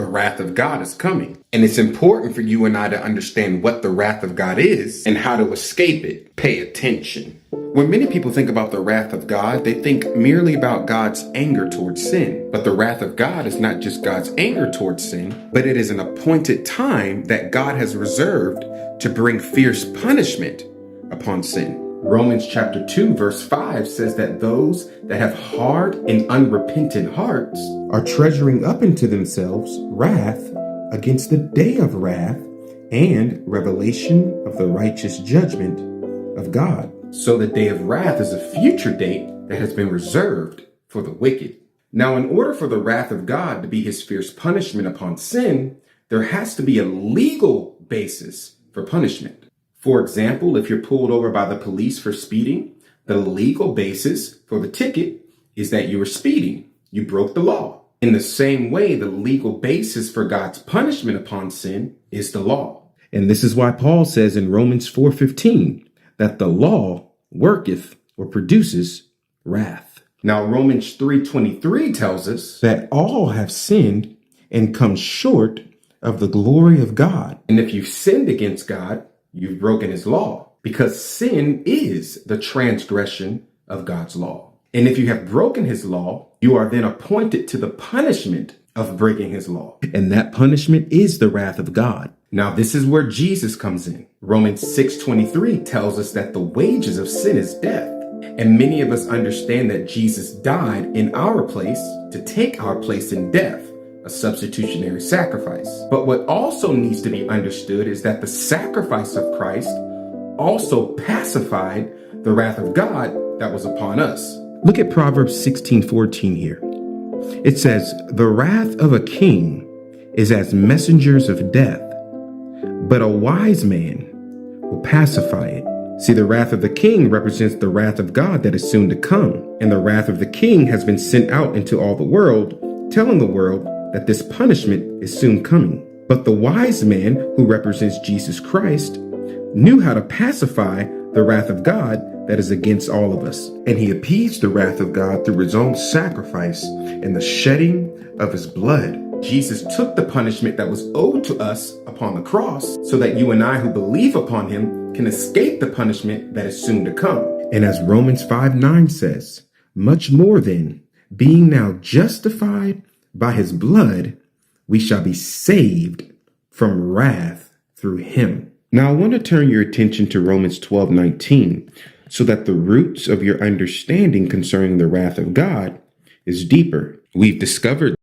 the wrath of God is coming. And it's important for you and I to understand what the wrath of God is and how to escape it. Pay attention. When many people think about the wrath of God, they think merely about God's anger towards sin. But the wrath of God is not just God's anger towards sin, but it is an appointed time that God has reserved to bring fierce punishment upon sin. Romans chapter 2 verse 5 says that those that have hard and unrepentant hearts are treasuring up into themselves wrath against the day of wrath and revelation of the righteous judgment of God. So the day of wrath is a future date that has been reserved for the wicked. Now, in order for the wrath of God to be his fierce punishment upon sin, there has to be a legal basis for punishment. For example, if you're pulled over by the police for speeding, the legal basis for the ticket is that you were speeding. You broke the law. In the same way, the legal basis for God's punishment upon sin is the law. And this is why Paul says in Romans 4:15 that the law worketh or produces wrath. Now, Romans 3:23 tells us that all have sinned and come short of the glory of God. And if you've sinned against God, you've broken his law, because sin is the transgression of God's law. And if you have broken his law, you are then appointed to the punishment of breaking his law. And that punishment is the wrath of God. Now, this is where Jesus comes in. Romans 6:23 tells us that the wages of sin is death. And many of us understand that Jesus died in our place to take our place in death, a substitutionary sacrifice. But what also needs to be understood is that the sacrifice of Christ also pacified the wrath of God that was upon us. Look at Proverbs 16:14 here. It says, "The wrath of a king is as messengers of death, but a wise man will pacify it." See, the wrath of the king represents the wrath of God that is soon to come. And the wrath of the king has been sent out into all the world, telling the world that this punishment is soon coming. But the wise man, who represents Jesus Christ, knew how to pacify the wrath of God that is against all of us. And he appeased the wrath of God through his own sacrifice and the shedding of his blood. Jesus took the punishment that was owed to us upon the cross so that you and I who believe upon him can escape the punishment that is soon to come. And as Romans 5:9 says, "Much more then, being now justified by his blood, we shall be saved from wrath through him." Now, I want to turn your attention to Romans 12:19 so that the roots of your understanding concerning the wrath of God is deeper. We've discovered